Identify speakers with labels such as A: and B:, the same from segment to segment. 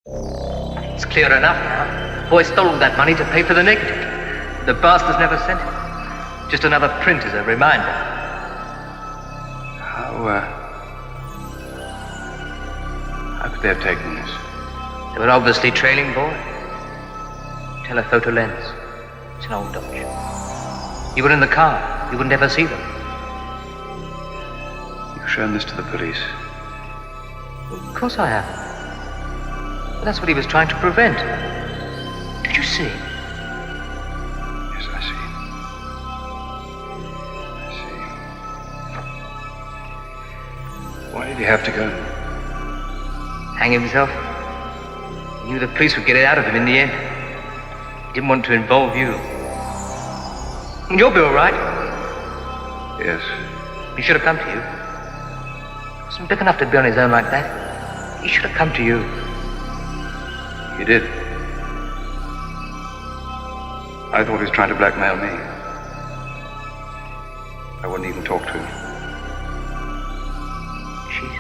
A: It's clear enough now. Boy stole all that money to pay for the negative. The bastard's never sent it. Just another print as a reminder.
B: How could they have taken this?
A: They were obviously trailing Boy. Telephoto lens. It's an old Dodge. You were in the car. You wouldn't ever see them.
B: You've shown this to the police.
A: Well, of course I have. But that's what he was trying to prevent. Did you see?
B: Yes, I see. Why did he have to go?
A: Hang himself. He knew the police would get it out of him in the end. He didn't want to involve you. You'll be all right.
B: Yes.
A: He should have come to you. He wasn't big enough to be on his own like that. He should have come to you.
B: He did. I thought he was trying to blackmail me. I wouldn't even talk to him.
A: Jeez.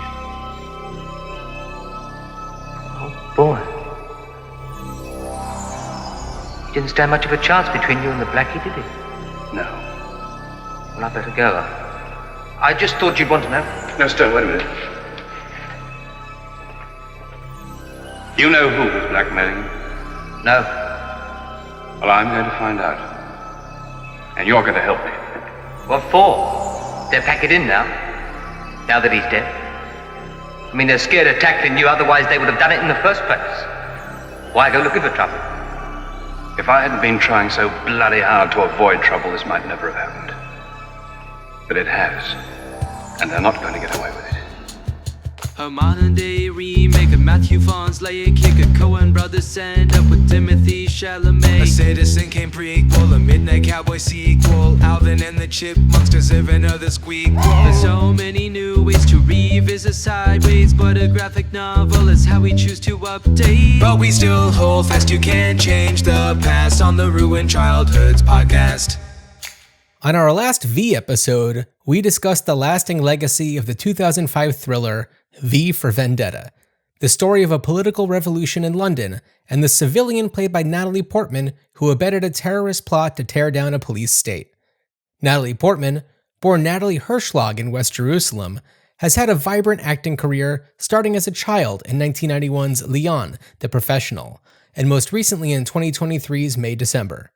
A: Oh, boy. He didn't stand much of a chance between you and the blackie, did he?
B: No.
A: Well, I'd better go. I just thought you'd want to know.
B: No, Stone, wait a minute. You know who was blackmailing him?
A: No.
B: Well, I'm going to find out. And you're going to help me.
A: What for? They'll pack it in now. Now that he's dead. I mean, they're scared of tackling you, otherwise they would have done it in the first place. Why go looking for trouble?
B: If I hadn't been trying so bloody hard to avoid trouble, this might never have happened. But it has. And they're not going to get away with it.
C: A modern day remake of Matthew Vaughn's Lay a Kick, a Coen Brothers stand up with Timothy Chalamet. A Citizen Kane prequel, a Midnight Cowboy sequel, Alvin and the Chipmunks deserving of the squeak. There's so many new ways to revisit sideways, but a graphic novel is how we choose to update. But we still hold fast, you can't change the past on the Ruined Childhoods podcast.
D: On our last V episode, we discussed the lasting legacy of the 2005 thriller V for Vendetta, the story of a political revolution in London and the civilian played by Natalie Portman who abetted a terrorist plot to tear down a police state. Natalie Portman, born Natalie Hirschlag in West Jerusalem, has had a vibrant acting career starting as a child in 1991's Leon, the Professional, and most recently in 2023's May-December.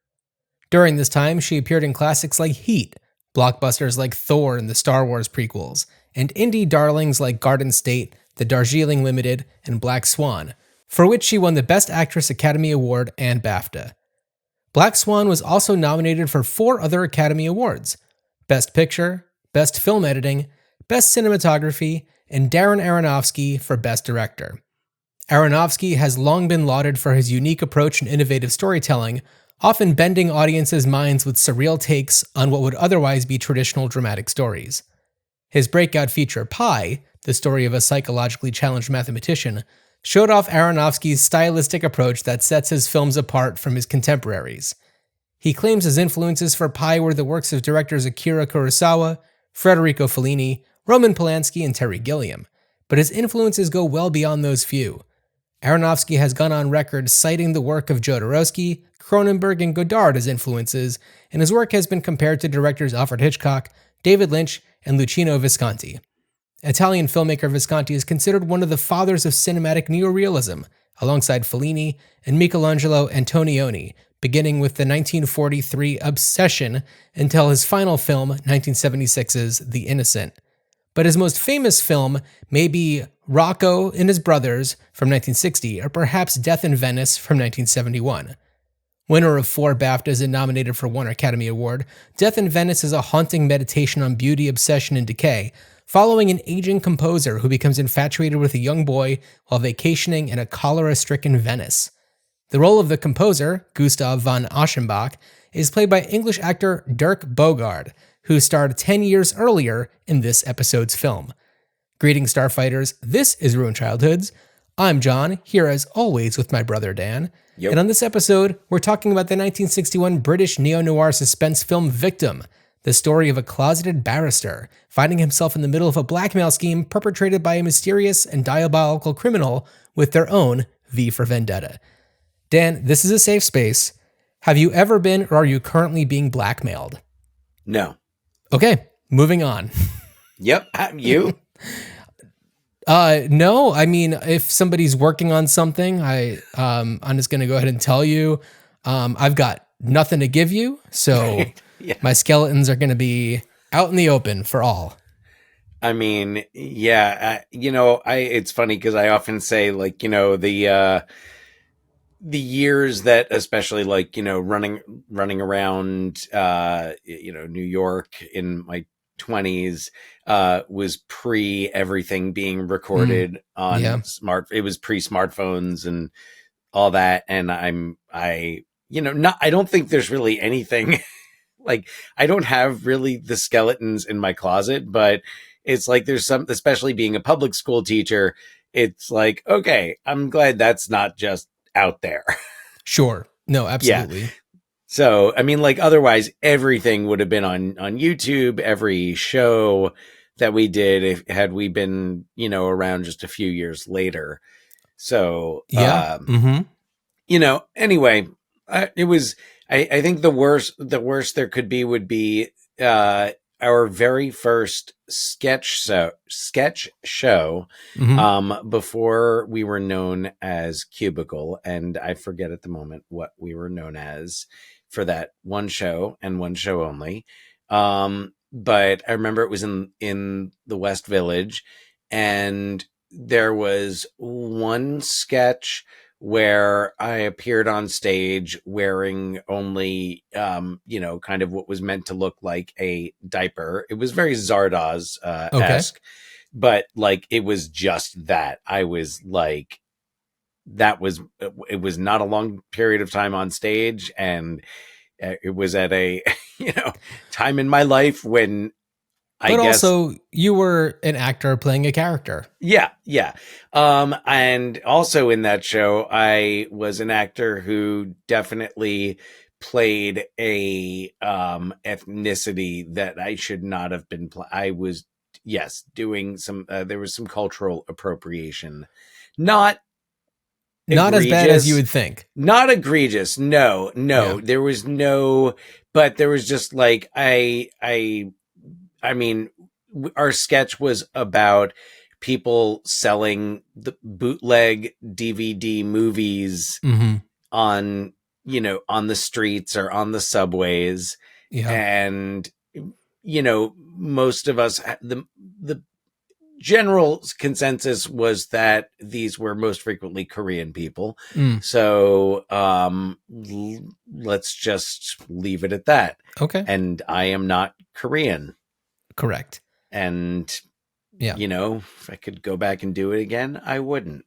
D: During this time, she appeared in classics like Heat, blockbusters like Thor and the Star Wars prequels, and indie darlings like Garden State, The Darjeeling Limited, and Black Swan, for which she won the Best Actress Academy Award and BAFTA. Black Swan was also nominated for 4 other Academy Awards: Best Picture, Best Film Editing, Best Cinematography, and Darren Aronofsky for Best Director. Aronofsky has long been lauded for his unique approach and innovative storytelling, often bending audiences' minds with surreal takes on what would otherwise be traditional dramatic stories. His breakout feature Pi, the story of a psychologically challenged mathematician, showed off Aronofsky's stylistic approach that sets his films apart from his contemporaries. He claims his influences for Pi were the works of directors Akira Kurosawa, Federico Fellini, Roman Polanski, and Terry Gilliam, but his influences go well beyond those few. Aronofsky has gone on record citing the work of Jodorowsky, Cronenberg, and Godard as influences, and his work has been compared to directors Alfred Hitchcock, David Lynch, and Luchino Visconti. Italian filmmaker Visconti is considered one of the fathers of cinematic neorealism, alongside Fellini and Michelangelo Antonioni, beginning with the 1943 Obsession until his final film, 1976's The Innocent. But his most famous film may be Rocco and His Brothers from 1960, or perhaps Death in Venice from 1971. Winner of 4 BAFTAs and nominated for 1 Academy Award, Death in Venice is a haunting meditation on beauty, obsession, and decay, following an aging composer who becomes infatuated with a young boy while vacationing in a cholera-stricken Venice. The role of the composer, Gustav von Aschenbach, is played by English actor Dirk Bogarde, who starred 10 years earlier in this episode's film. Greetings, Starfighters. This is Ruined Childhoods. I'm John, here as always with my brother Dan.
E: Yep.
D: And on this episode, we're talking about the 1961 British neo-noir suspense film Victim, the story of a closeted barrister finding himself in the middle of a blackmail scheme perpetrated by a mysterious and diabolical criminal with their own V for Vendetta. Dan, this is a safe space. Have you ever been or are you currently being blackmailed?
E: No.
D: Okay, moving on.
E: Yep. You?
D: No, I mean, if somebody's working on something, I'm just going to go ahead and tell you, I've got nothing to give you. So
E: Yeah.
D: my skeletons are going to be out in the open for all.
E: I mean, yeah, it's funny because I often say, like, the years that, especially like, running around, New York in my 20s, was pre everything being recorded on it was pre smartphones and all that. And I don't think there's really anything like, I don't have really the skeletons in my closet, but it's like, there's some, especially being a public school teacher, it's like, okay, I'm glad that's not just out there.
D: Sure. No, absolutely.
E: Yeah. So, I mean, like, otherwise everything would have been on YouTube, every show that we did, had we been, around just a few years later. So,
D: yeah.
E: Anyway, it was, I think the worst there could be would be, our very first sketch show, before we were known as Cubicle. And I forget at the moment what we were known as for that one show and one show only. But I remember it was in the West Village, and there was one sketch where I appeared on stage wearing only, kind of what was meant to look like a diaper. It was very Zardoz-esque, but like, it was just that. I was like, it was not a long period of time on stage, and it was at a, time in my life when
D: But also, you were an actor playing a character.
E: Yeah. And also in that show, I was an actor who definitely played a ethnicity that I should not have been. I was, doing some. There was some cultural appropriation, not
D: as bad as you would think.
E: Not egregious. No. Yeah. There was no. But there was just like I mean, our sketch was about people selling the bootleg DVD movies on the streets or on the subways. Yeah. And, most of us, the general consensus was that these were most frequently Korean people. So, let's just leave it at that.
D: Okay.
E: And I am not Korean.
D: Correct.
E: And, if I could go back and do it again, I wouldn't.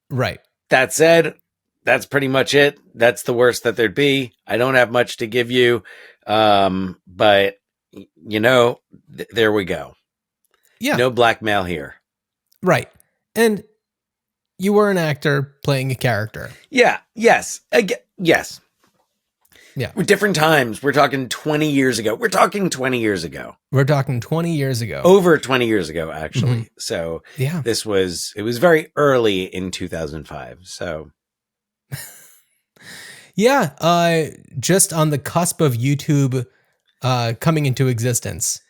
E: Right. That said, that's pretty much it. That's the worst that there'd be. I don't have much to give you. But, there we go. Yeah. No blackmail here.
D: Right. And you were an actor playing a character.
E: Yeah. Yes. Yes.
D: Yeah.
E: We're different times. We're talking 20 years ago.
D: Over 20 years ago,
E: actually. So yeah, it was very early in 2005. So
D: yeah, just on the cusp of YouTube coming into existence.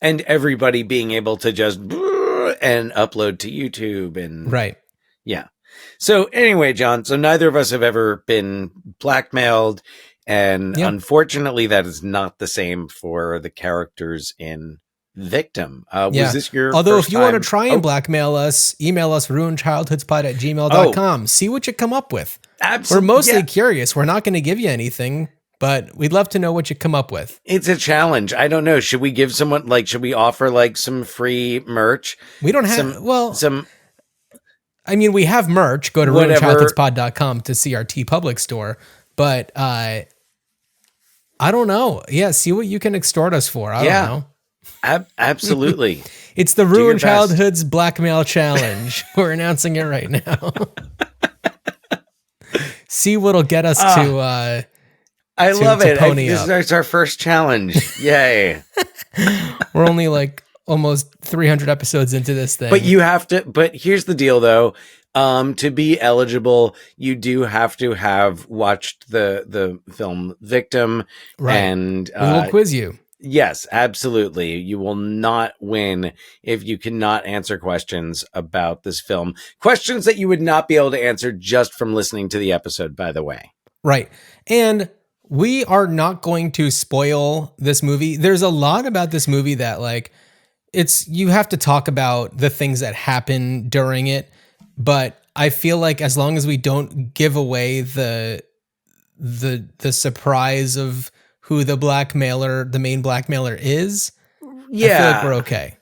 E: And everybody being able to just and upload to YouTube and
D: right.
E: Yeah. So anyway, John, so neither of us have ever been blackmailed. And unfortunately, that is not the same for the characters in Victim. Was this your
D: Although
E: first
D: if you
E: time?
D: want to try and blackmail us, email us ruinedchildhoodspot@gmail.com. See what you come up with.
E: Absolutely.
D: We're mostly curious. We're not going to give you anything, but we'd love to know what you come up with.
E: It's a challenge. I don't know. Should we give someone should we offer some free merch?
D: We don't have I mean, we have merch. Go to ruinedchildhoodspot.com to see our TeePublic store. But I don't know. Yeah, see what you can extort us for. I don't know.
E: Absolutely.
D: It's the Ruined Childhoods Blackmail Challenge. We're announcing it right now. See what'll get us to
E: I love it. This is our first challenge. Yay.
D: We're only almost 300 episodes into this thing.
E: But but here's the deal though. To be eligible, you do have to have watched the film Victim.
D: Right.
E: And
D: we will quiz you.
E: yes, absolutely. You will not win if you cannot answer questions about this film. Questions that you would not be able to answer just from listening to the episode, by the way.
D: Right. And we are not going to spoil this movie. There's a lot about this movie that like you have to talk about the things that happen during it, but I feel like as long as we don't give away the surprise of who the main blackmailer is, I feel like we're okay.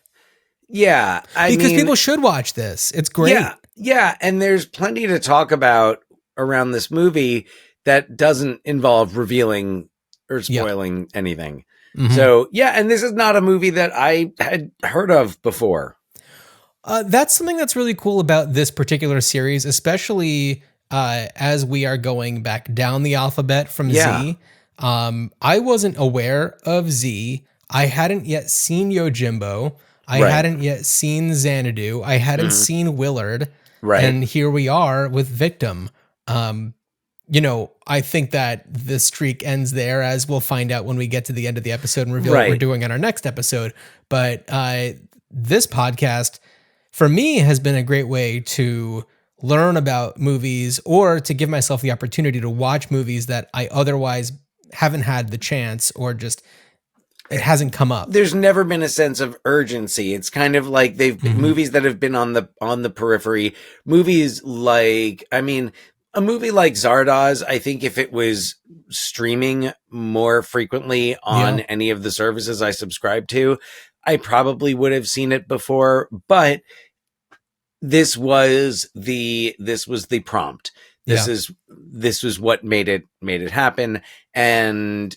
E: Yeah.
D: Because people should watch this. It's great.
E: Yeah. And there's plenty to talk about around this movie that doesn't involve revealing or spoiling anything. Mm-hmm. So, yeah. And this is not a movie that I had heard of before.
D: That's something that's really cool about this particular series, especially as we are going back down the alphabet from Z. I wasn't aware of Z. I hadn't yet seen Yojimbo. I hadn't yet seen Xanadu. I hadn't seen Willard. Right. And here we are with Victim. I think that the streak ends there, as we'll find out when we get to the end of the episode and reveal what we're doing on our next episode. But this podcast, for me, has been a great way to learn about movies or to give myself the opportunity to watch movies that I otherwise haven't had the chance or just it hasn't come up.
E: There's never been a sense of urgency. It's kind of like they've been movies that have been on the periphery. Movies like, a movie like Zardoz, I think if it was streaming more frequently on any of the services I subscribe to, I probably would have seen it before, but this was the prompt. This was what made it happen. And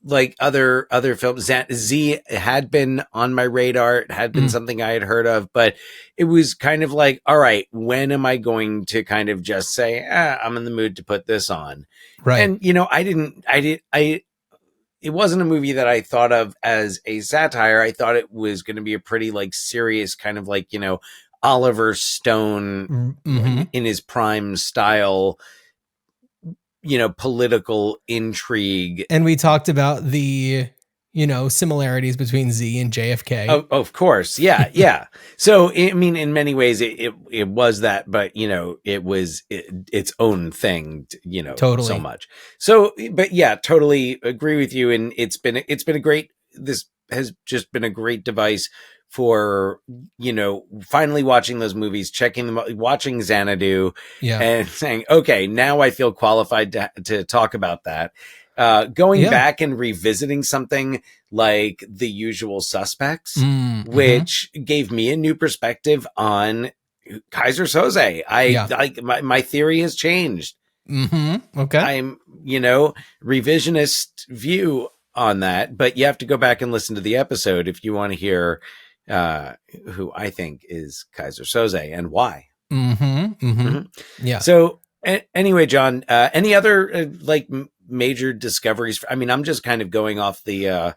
E: like other films, Z had been on my radar. It had been something I had heard of, but it was kind of like, all right, when am I going to kind of just say, I'm in the mood to put this on? Right. And, it wasn't a movie that I thought of as a satire. I thought it was going to be a pretty like serious kind of like, Oliver Stone in his prime style, political intrigue.
D: And we talked about the, similarities between Z and JFK.
E: Oh, of course. Yeah. So, in many ways it was that, but it was its own thing, totally. So much. So, but yeah, totally agree with you. And this has just been a great device for, finally watching those movies, checking them out, watching Xanadu and saying, okay, now I feel qualified to talk about that. Going back and revisiting something like The Usual Suspects, which gave me a new perspective on Kaiser Soze. My theory has changed.
D: Okay.
E: I'm, revisionist view on that, but you have to go back and listen to the episode if you want to hear who I think is Kaiser Soze and why. Yeah. So anyway, John, any other major discoveries? I'm just kind of going off the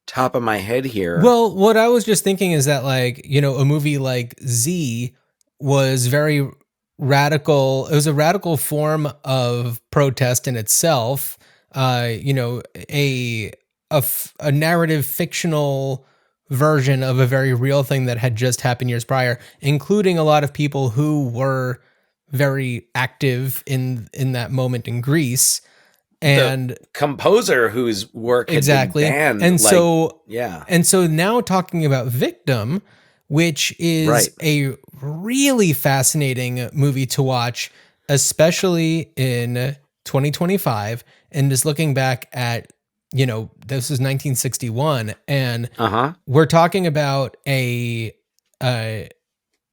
E: top of my head here.
D: Well, what I was just thinking is that a movie like Z was very radical. It was a radical form of protest in itself. A narrative fictional version of a very real thing that had just happened years prior, including a lot of people who were very active in that moment in Greece. And
E: the composer whose work had been banned.
D: And so now talking about Victim, which is a really fascinating movie to watch, especially in 2025, and just looking back at, this is 1961, and we're talking about a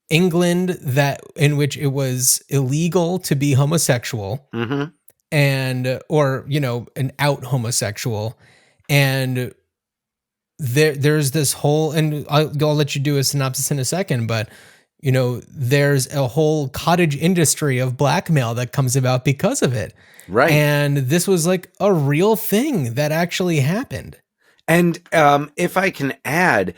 D: England in which it was illegal to be homosexual. An out homosexual. And there's this whole, and I'll let you do a synopsis in a second, but there's a whole cottage industry of blackmail that comes about because of it. Right. And this was like a real thing that actually happened.
E: And if I can add,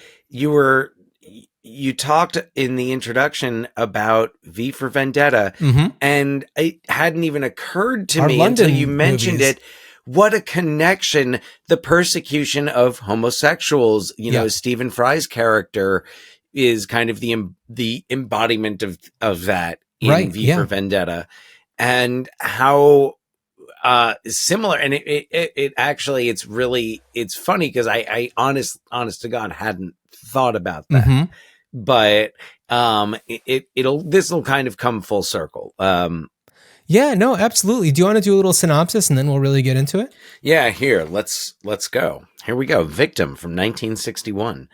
E: you talked in the introduction about V for Vendetta, and it hadn't even occurred to
D: Our
E: me
D: London
E: until you mentioned
D: movies.
E: it. What a connection! The persecution of homosexuals. You know, Stephen Fry's character is kind of the embodiment of that in V for Vendetta, and how similar. And it actually, it's funny because I honest to God hadn't thought about that. But this will kind of come full circle.
D: Yeah, no, absolutely. Do you want to do a little synopsis and then we'll really get into it?
E: Yeah, here, let's go. Here we go. Victim from 1961.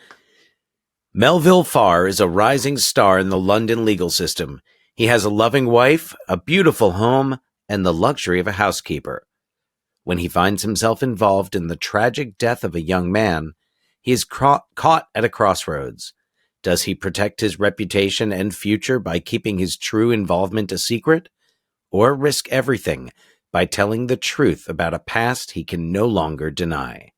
E: Melville Farr is a rising star in the London legal system. He has a loving wife, a beautiful home, and the luxury of a housekeeper. When he finds himself involved in the tragic death of a young man, he is caught at a crossroads. Does he protect his reputation and future by keeping his true involvement a secret? Or risk everything by telling the truth about a past he can no longer deny?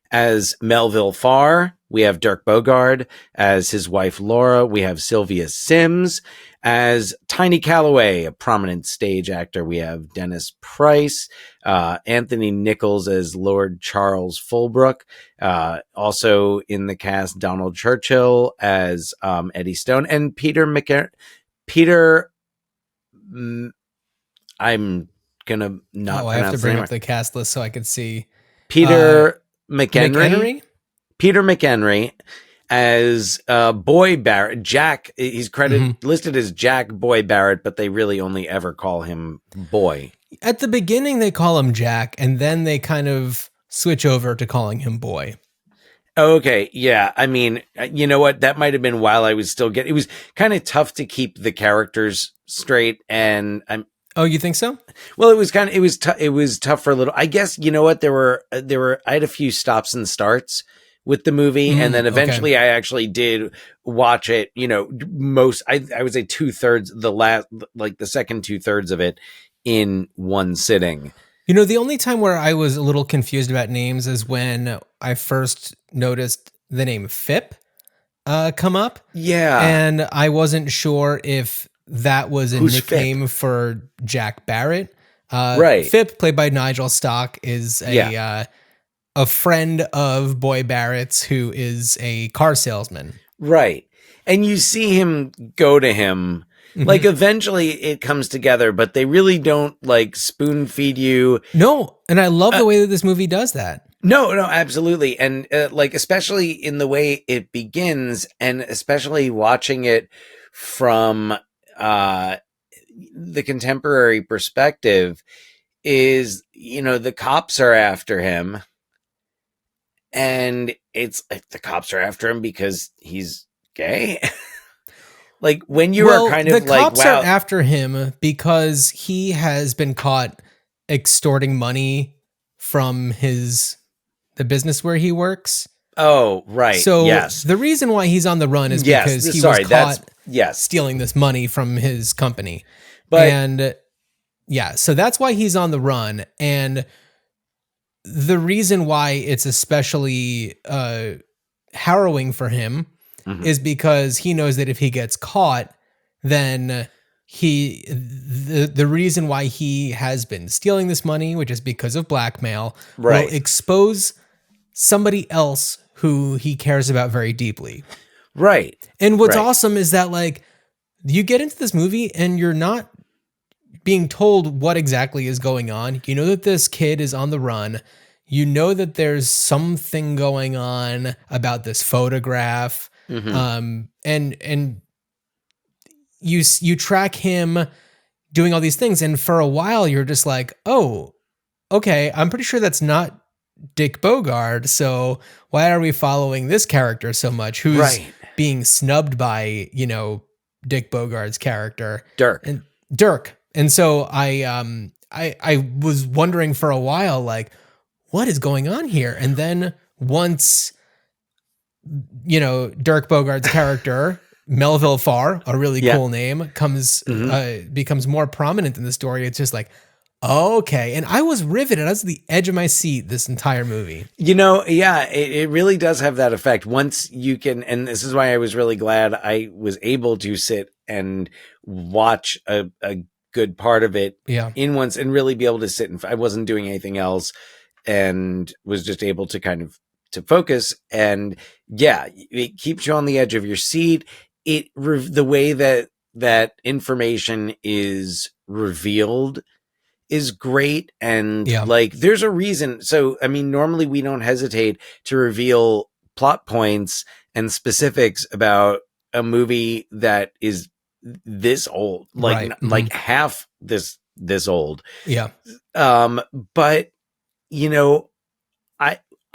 E: As Melville Farr, we have Dirk Bogarde. As his wife Laura, we have Sylvia Syms. As Tiny Calloway, a prominent stage actor, we have Dennis Price. Anthony Nichols as Lord Charles Fulbrook. Also in the cast, Donald Churchill as Eddie Stone. And I'm gonna not.
D: I have to bring up the cast list so I could see.
E: Peter McHenry. Peter McHenry as Boy Barrett. Jack. He's listed as Jack Boy Barrett, but they really only ever call him Boy.
D: At the beginning, they call him Jack, and then they kind of switch over to calling him Boy.
E: Okay, yeah. I mean, you know what? That might have been while I was still it was kind of tough to keep the characters straight, and
D: Oh, you think so?
E: Well, it was tough for a little. I guess, you know what? There were I had a few stops and starts with the movie, and then eventually I actually did watch it. You know, I would say 2/3 the second 2/3 of it in one sitting.
D: You know, the only time where I was a little confused about names is when I first noticed the name Phipp come up.
E: Yeah,
D: and I wasn't sure if that was a nickname for Jack Barrett.
E: Right.
D: Phipp, played by Nigel Stock, is a friend of Boy Barrett's who is a car salesman.
E: Right. And you see him go to him. Like, eventually it comes together, but they really don't, like, spoon feed you.
D: No. And I love the way that this movie does that.
E: No, absolutely. And, like, especially in the way it begins, and especially watching it from the contemporary perspective, is, you know, the cops are after him, and it's like the cops are after him because he's gay. Like, when you are kind of
D: the
E: like,
D: cops
E: wow,
D: are after him because he has been caught extorting money from the business where he works.
E: Oh, right.
D: So
E: yes,
D: the reason why he's on the run is because he was caught
E: yes,
D: stealing this money from his company.
E: But,
D: and yeah, so that's why he's on the run. And the reason why it's especially harrowing for him is because he knows that if he gets caught, then the reason why he has been stealing this money, which is because of blackmail, will expose somebody else who he cares about very deeply.
E: Right.
D: And what's awesome is that, like, you get into this movie and you're not being told what exactly is going on. You know that this kid is on the run. You know that there's something going on about this photograph. And you track him doing all these things. And for a while you're just like, oh, okay, I'm pretty sure that's not Dick Bogarde. So why are we following this character so much? Who's being snubbed by, you know, Dick Bogarde's character, Dirk. And so I was wondering for a while, like, what is going on here? And then once, you know, Dirk Bogarde's character, Melville Farr, a really cool name, becomes more prominent in the story, it's just like, Okay. And I was riveted. I was at the edge of my seat this entire movie.
E: Yeah, it really does have that effect. Once you can, and this is why I was really glad I was able to sit and watch a good part of it in once and really be able to sit and I wasn't doing anything else and was just able to kind of to focus. And yeah, it keeps you on the edge of your seat. The way that information is revealed is great. And like, there's a reason. So, I mean, normally we don't hesitate to reveal plot points and specifics about a movie that is this old, like, like half this old.
D: Yeah.
E: But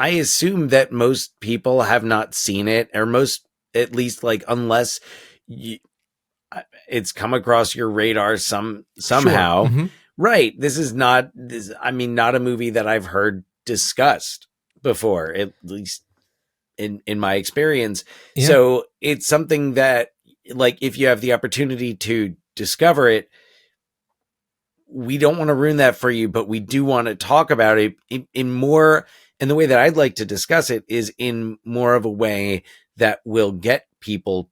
E: I assume that most people have not seen it, or most, at least, like, unless it's come across your radar somehow.
D: Sure. Mm-hmm.
E: Right. This is not not a movie that I've heard discussed before, at least in my experience. Yeah. So it's something that, like, if you have the opportunity to discover it, we don't want to ruin that for you, but we do want to talk about it in more, and the way that I'd like to discuss it is in more of a way that will get people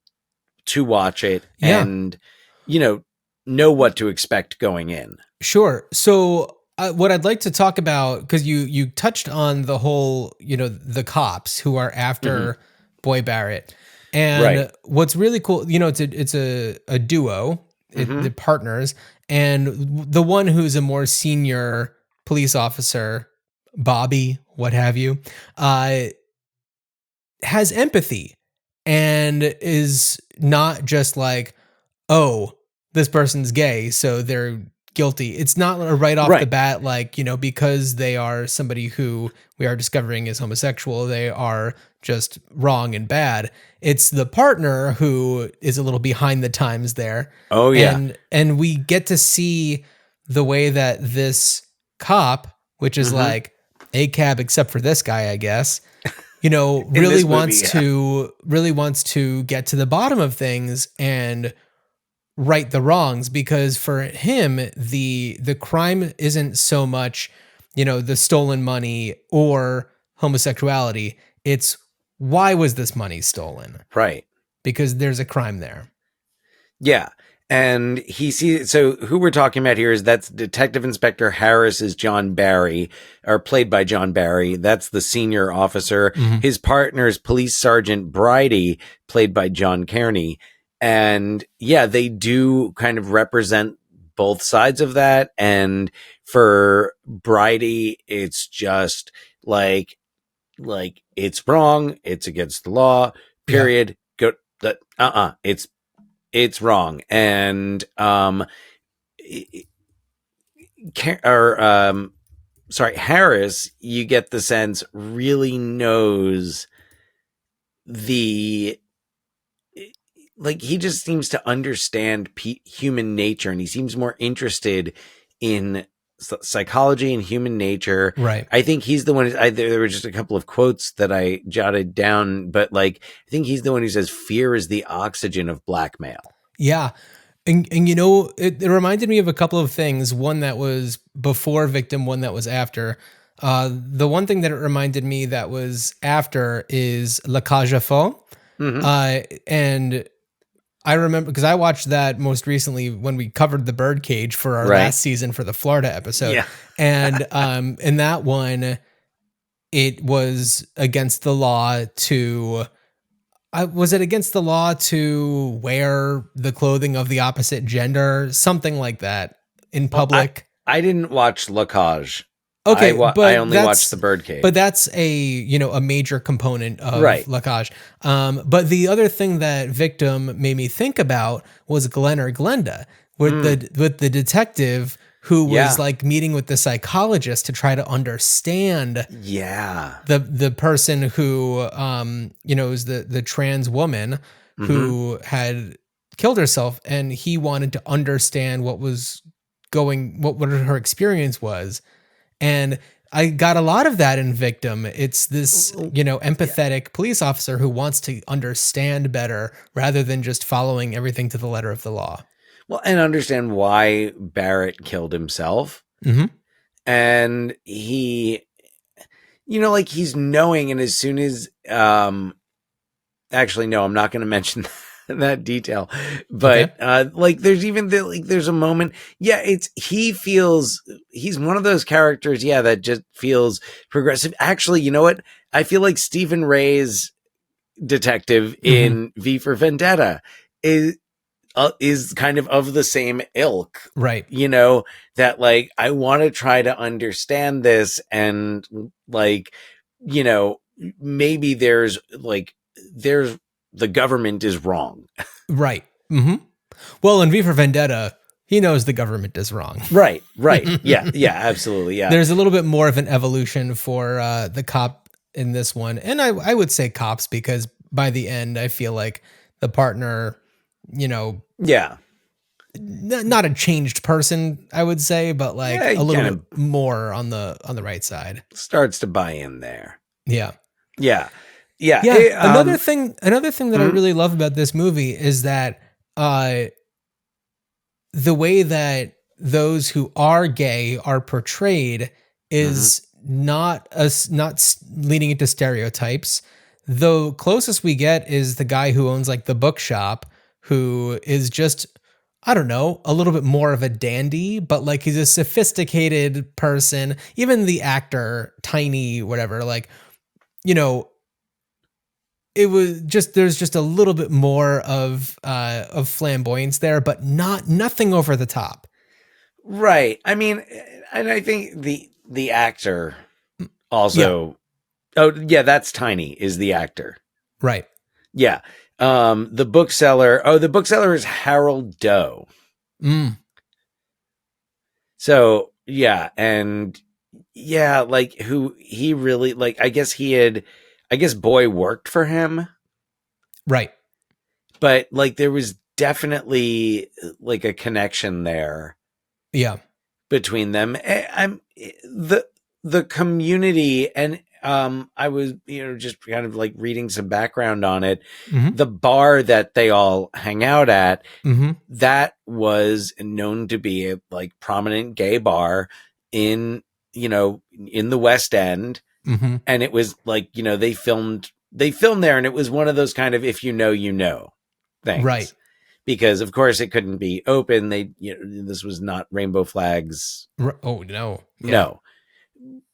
E: to watch it and, know what to expect going in.
D: Sure. So what I'd like to talk about, because you touched on the whole, the cops who are after Boy Barrett, and what's really cool, it's a duo, the partners, and the one who's a more senior police officer, Bobby, what have you, has empathy and is not just like, oh, this person's gay, so they're guilty. It's not right off the bat, like, because they are somebody who we are discovering is homosexual, they are just wrong and bad. It's the partner who is a little behind the times there.
E: Oh, yeah.
D: And we get to see the way that this cop, which is like a cab except for this guy, I guess, really wants to get to the bottom of things and right the wrongs, because for him, the crime isn't so much, the stolen money or homosexuality. It's, why was this money stolen?
E: Right.
D: Because there's a crime there.
E: Yeah. And he sees, so who we're talking about here is that's Detective Inspector Harris is John Barry, or played by John Barry. That's the senior officer. His partner is Police Sergeant Bridie, played by John Kearney. And yeah, they do kind of represent both sides of that. And for Bridie, it's just like it's wrong. It's against the law, period. Go that. It's wrong. And, Harris, you get the sense, really knows he just seems to understand human nature, and he seems more interested in psychology and human nature.
D: Right.
E: I think he's the one. There were just a couple of quotes that I jotted down, but I think he's the one who says fear is the oxygen of blackmail.
D: Yeah. And it reminded me of a couple of things. One that was before Victim, one that was after. The one thing that it reminded me that was after is La Cage aux Folles. And I remember, because I watched that most recently when we covered the birdcage for our last season for the Florida episode. Yeah. And in that one, it was against the law to... was it against the law to wear the clothing of the opposite gender? Something like that in public?
E: I didn't watch La Cage.
D: Okay,
E: but I only watched the birdcage.
D: But that's a major component of La Cage. But the other thing that Victim made me think about was Glenn or Glenda, with the detective who was meeting with the psychologist to try to understand the person who is the trans woman who had killed herself, and he wanted to understand what her experience was. And I got a lot of that in Victim. It's this, empathetic police officer who wants to understand better rather than just following everything to the letter of the law.
E: Well, and understand why Barrett killed himself. And he, like he's knowing, and as soon as, actually, no, I'm not going to mention that detail, but, like there's even there's a moment. Yeah. He's one of those characters. Yeah. That just feels progressive. Actually, you know what? I feel like Stephen Ray's detective in V for Vendetta is kind of the same ilk,
D: right?
E: That like, I want to try to understand this, and like, maybe there's the government is wrong.
D: Right. Well, in V for Vendetta, he knows the government is wrong.
E: Right. Yeah, absolutely. Yeah.
D: There's a little bit more of an evolution for the cop in this one. And I would say cops, because by the end, I feel like the partner,
E: yeah,
D: not a changed person, I would say, but like a little bit more on the right side.
E: Starts to buy in there.
D: Yeah.
E: Yeah.
D: Another thing that I really love about this movie is that the way that those who are gay are portrayed is not leaning into stereotypes. The closest we get is the guy who owns like the bookshop, who is just, I don't know, a little bit more of a dandy, but like he's a sophisticated person. Even the actor, Tiny, whatever, like, it was just, there's just a little bit more of flamboyance there, but nothing over the top.
E: Right. I mean, and I think the actor also, that's Tiny is the actor.
D: Right.
E: Yeah. The bookseller is Harold Doe. So yeah. And yeah, like who he really, like, I guess Boy worked for him.
D: Right.
E: But like, there was definitely like a connection there.
D: Yeah.
E: Between them. I'm the community, and I was, just kind of like reading some background on it. The bar that they all hang out at, that was known to be a like prominent gay bar in the West End. And it was like, they filmed there, and it was one of those kind of, if things. Right. Because of course it couldn't be open. This was not rainbow flags.
D: Oh no. Yeah.
E: No.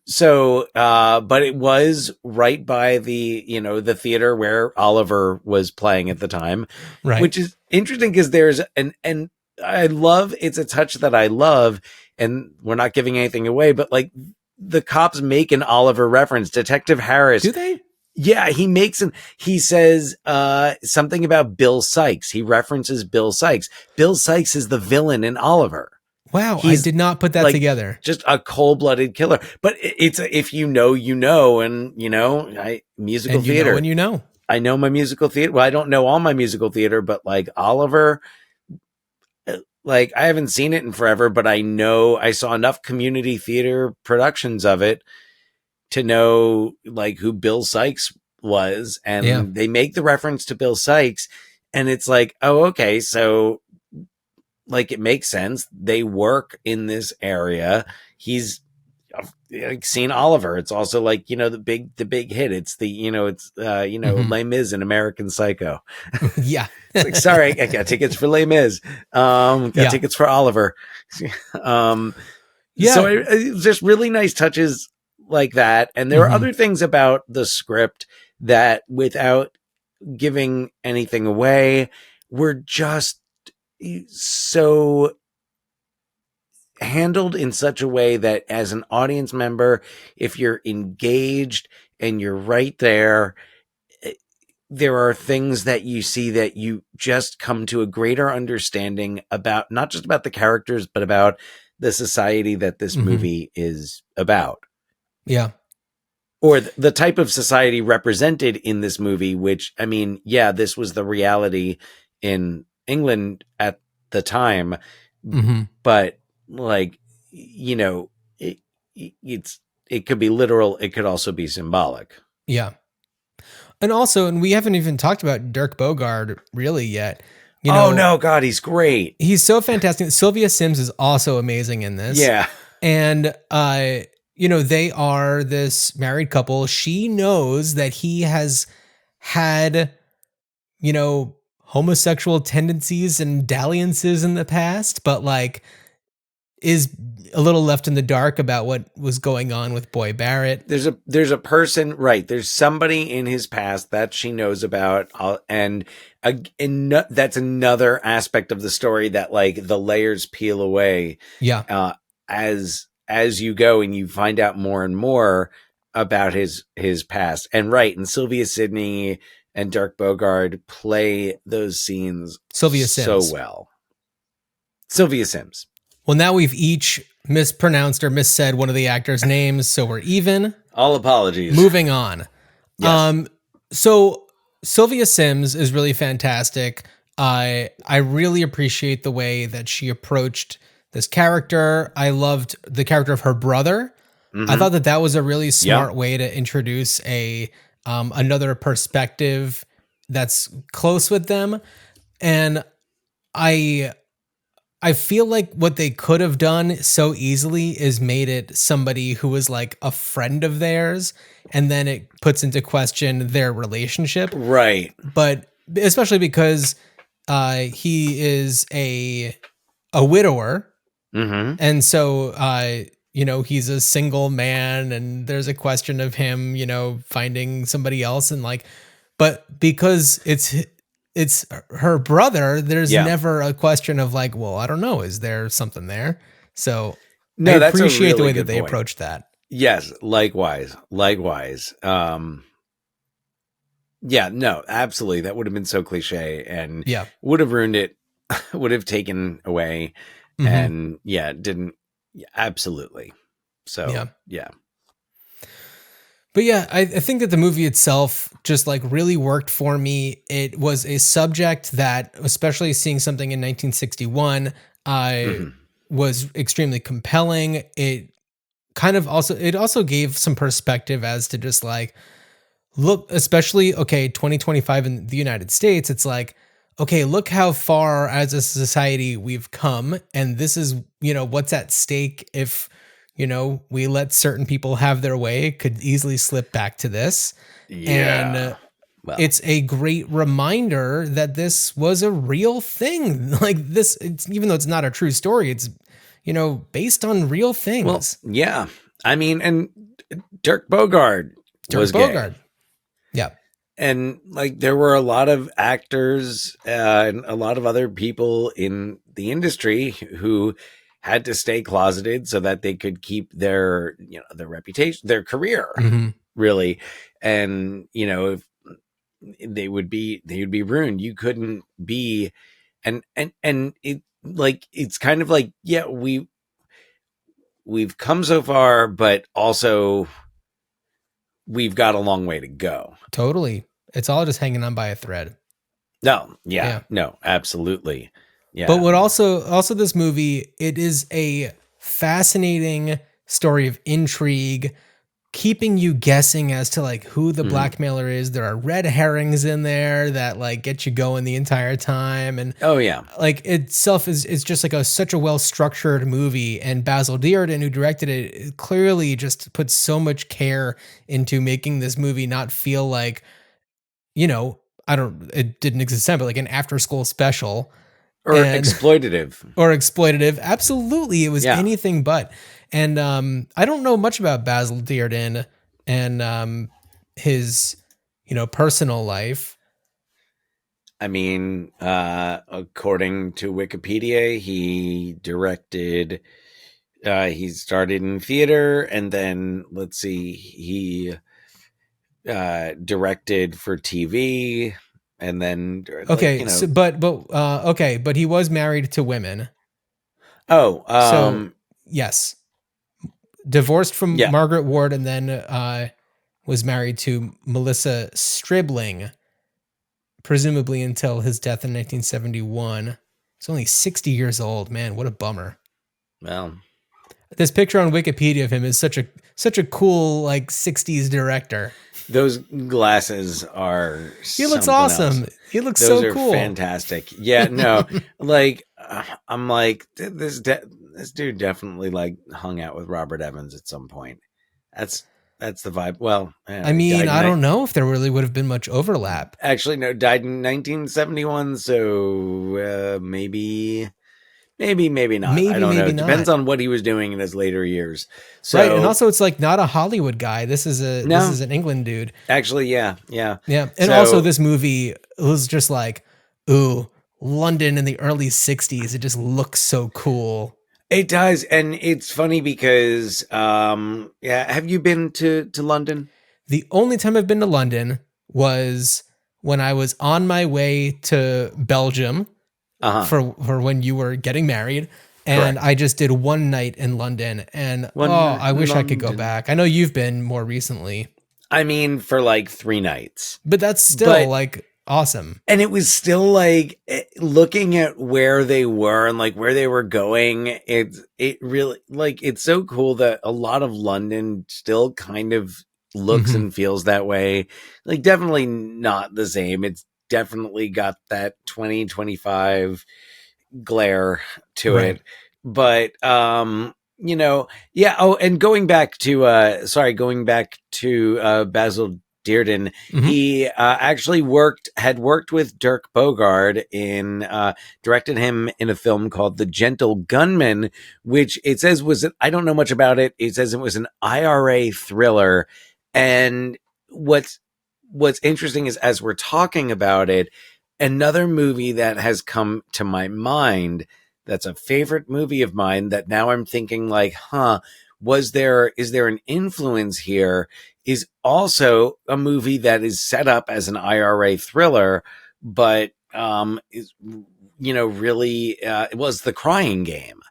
E: So, but it was right by the theater where Oliver was playing at the time,
D: right? Which
E: is interesting because there's and I love, it's a touch that I love, and we're not giving anything away, but like the cops make an Oliver reference. Detective Harris.
D: Do they?
E: Yeah, he says something about Bill Sykes. He references Bill Sykes. Bill Sykes is the villain in Oliver.
D: Wow, I did not put that together.
E: Just a cold-blooded killer. But it's if and musical
D: and
E: theater. I know my musical theater. Well, I don't know all my musical theater, but like Oliver, like I haven't seen it in forever, but I know I saw enough community theater productions of it to know like who Bill Sykes was. And they make the reference to Bill Sykes, and it's like, oh, okay. So like, it makes sense. They work in this area. He's like seen Oliver. It's also like, the big hit. It's the, Les Mis in American Psycho.
D: Yeah.
E: It's like, sorry, I got tickets for Les Mis. Got tickets for Oliver. So it's just really nice touches like that. And there are other things about the script that, without giving anything away, were just so handled in such a way that as an audience member, if you're engaged and you're right there, there are things that you see that you just come to a greater understanding about, not just about the characters, but about the society that this movie is about.
D: Yeah.
E: Or the type of society represented in this movie, which, I mean, this was the reality in England at the time, but like, it could be literal. It could also be symbolic.
D: Yeah. And we haven't even talked about Dirk Bogarde really yet.
E: Oh no, God, he's great.
D: He's so fantastic. Sylvia Syms is also amazing in this.
E: Yeah.
D: And they are this married couple. She knows that he has had, homosexual tendencies and dalliances in the past, but like is a little left in the dark about what was going on with Boy Barrett.
E: There's a person, right? There's somebody in his past that she knows about, and that's another aspect of the story that like the layers peel away.
D: Yeah.
E: As you go and you find out more and more about his past, and Sylvia Sidney and Dirk Bogarde play those scenes
D: Sylvia
E: so
D: Syms.
E: well. Sylvia Syms.
D: Well, now we've each mispronounced or missaid one of the actors' names, so we're even.
E: All apologies.
D: Moving on.
E: Yes.
D: So Sylvia Syms is really fantastic. I really appreciate the way that she approached this character. I loved the character of her brother. Mm-hmm. I thought that was a really smart way to introduce another perspective that's close with them. And I feel like what they could have done so easily is made it somebody who was like a friend of theirs, and then it puts into question their relationship.
E: Right.
D: But especially because he is a widower.
E: Mm-hmm.
D: And so, he's a single man, and there's a question of him, finding somebody else, and like, but because it's her brother, there's never a question of like, well, I don't know, is there something there? So I appreciate the way that they approached that.
E: Yes, likewise. Absolutely. That would have been so cliche and would have ruined it, would have taken away. Mm-hmm. And didn't. Absolutely. So, yeah.
D: But yeah, I think that the movie itself just like really worked for me. It was a subject that, especially seeing something in 1961, was extremely compelling. It kind of also gave some perspective as to just like, look, especially, 2025 in the United States, it's like, okay, look how far as a society we've come. And this is, what's at stake if, we let certain people have their way. It could easily slip back to this. Yeah. And it's a great reminder that this was a real thing. Like this, even though it's not a true story, it's, based on real things.
E: Well, yeah. I mean, and Dirk Bogarde was gay.
D: Yeah.
E: And like there were a lot of actors and a lot of other people in the industry who had to stay closeted so that they could keep their, their reputation, their career, really. And, if they would be ruined. You couldn't be, and it like, it's kind of like, we've come so far, but also we've got a long way to go.
D: Totally. It's all just hanging on by a thread.
E: No. No, absolutely. Yeah.
D: But what also this movie, it is a fascinating story of intrigue, keeping you guessing as to like who the blackmailer is. There are red herrings in there that like get you going the entire time. And like itself is just like such a well-structured movie. And Basil Dearden, who directed it, clearly just put so much care into making this movie not feel like, it didn't exist then, but like an after school special.
E: Or exploitative.
D: Absolutely. It was anything but. And I don't know much about Basil Dearden and his, personal life.
E: I mean, according to Wikipedia, he directed, he started in theater, and then, let's see, he directed for TV. And then,
D: but he was married to women. Yes, divorced from Margaret Ward, and then was married to Melissa Stribling, presumably until his death in 1971. He's only 60 years old. Man, what a bummer.
E: Well,
D: this picture on Wikipedia of him is such a cool like 60s director.
E: Those glasses are.
D: He looks awesome.
E: Else.
D: He looks so cool.
E: Fantastic. Yeah, no, like I'm like this dude definitely like hung out with Robert Evans at some point. That's the vibe. Well,
D: I mean, I don't know if there really would have been much overlap.
E: Actually, no, died in 1971. So maybe not.
D: Maybe,
E: I don't know.
D: maybe
E: It depends
D: not.
E: on what he was doing in his later years. So,
D: Right, and also it's like not a Hollywood guy. This is an England dude.
E: Actually, yeah.
D: Yeah, and also this movie was just like, ooh, London in the early '60s. It just looks so cool.
E: It does, and it's funny because, have you been to London?
D: The only time I've been to London was when I was on my way to Belgium for when you were getting married. And
E: Correct.
D: I just did one night in London, and I wish I could go back. I know you've been more recently.
E: I mean, for like 3 nights.
D: But that's still like awesome.
E: And it was still like looking at where they were and like where they were going. It really like, it's so cool that a lot of London still kind of looks and feels that way. Like definitely not the same. It's definitely got that 2025 glare to it. But, you know, yeah. Oh, and going back to Basil Dearden, he actually had worked with Dirk Bogarde directed him in a film called The Gentle Gunman, which it says I don't know much about it. It says it was an IRA thriller. And what's interesting is, as we're talking about it, another movie that has come to my mind that's a favorite movie of mine that now I'm thinking like, is there an influence here, is also a movie that is set up as an IRA thriller, but is, you know, really it was The Crying Game.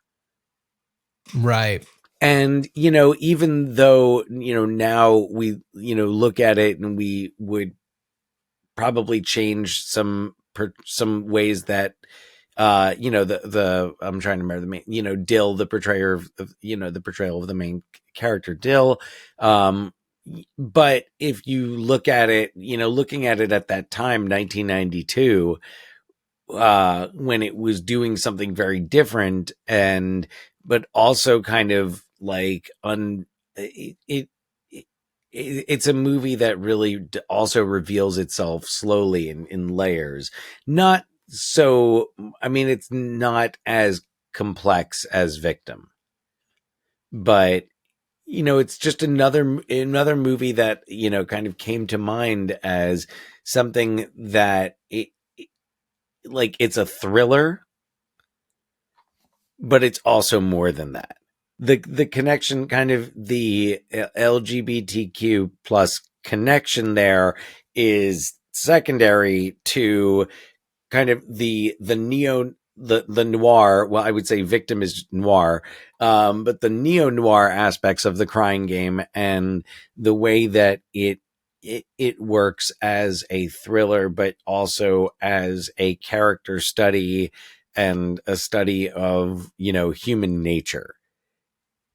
D: Right.
E: And, you know, even though, you know, now we, you know, look at it and we would probably change some ways that, you know, I'm trying to remember the main, you know, Dill, the portrayer of, you know, the portrayal of the main character Dill. But if you look at it, you know, looking at it at that time, 1992, when it was doing something very different but also kind of like it's a movie that really also reveals itself slowly in layers. Not so, I mean, it's not as complex as Victim, but, you know, it's just another movie that, you know, kind of came to mind as something that like it's a thriller, but it's also more than that. The connection, kind of the LGBTQ plus connection there, is secondary to kind of the noir. Well, I would say Victim is noir, but the neo-noir aspects of The Crying Game and the way that it works as a thriller, but also as a character study and a study of, you know, human nature.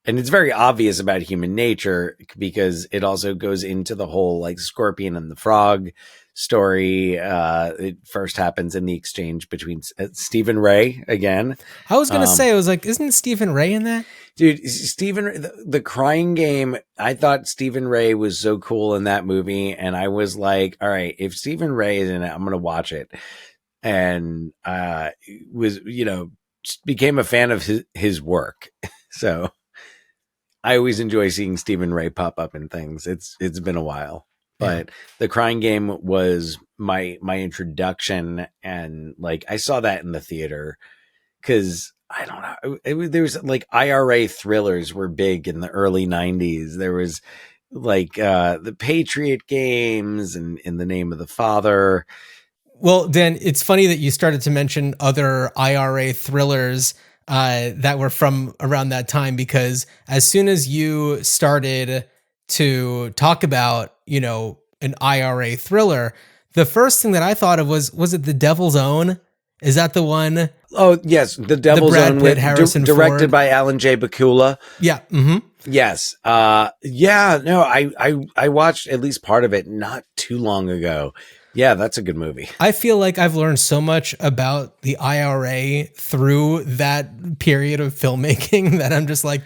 E: And it's very obvious about human nature because it also goes into the whole like Scorpion and the Frog story. It first happens in the exchange between Stephen Ray again.
D: I was going to say, I was like, isn't Stephen Ray in that?
E: Dude, the Crying Game, I thought Stephen Ray was so cool in that movie. And I was like, all right, if Stephen Ray is in it, I'm going to watch it. And was, you know, became a fan of his work. So I always enjoy seeing Stephen Ray pop up in things. It's been a while, but The Crying Game was my introduction, and like I saw that in the theater because I don't know. There was like IRA thrillers were big in the early 90s. There was like the Patriot Games and In the Name of the Father.
D: Well, Dan, it's funny that you started to mention other IRA thrillers that were from around that time, because as soon as you started to talk about, you know, an IRA thriller, the first thing that I thought of was it The Devil's Own? Is that the one?
E: Oh, yes. The Devil's Own,
D: Pitt, Harrison
E: directed
D: Ford.
E: by Alan J. Bakula.
D: Yeah. Mm-hmm.
E: Yes. Yeah, no, I watched at least part of it not too long ago Yeah, that's a good movie.
D: I feel like I've learned so much about the IRA through that period of filmmaking that I'm just like,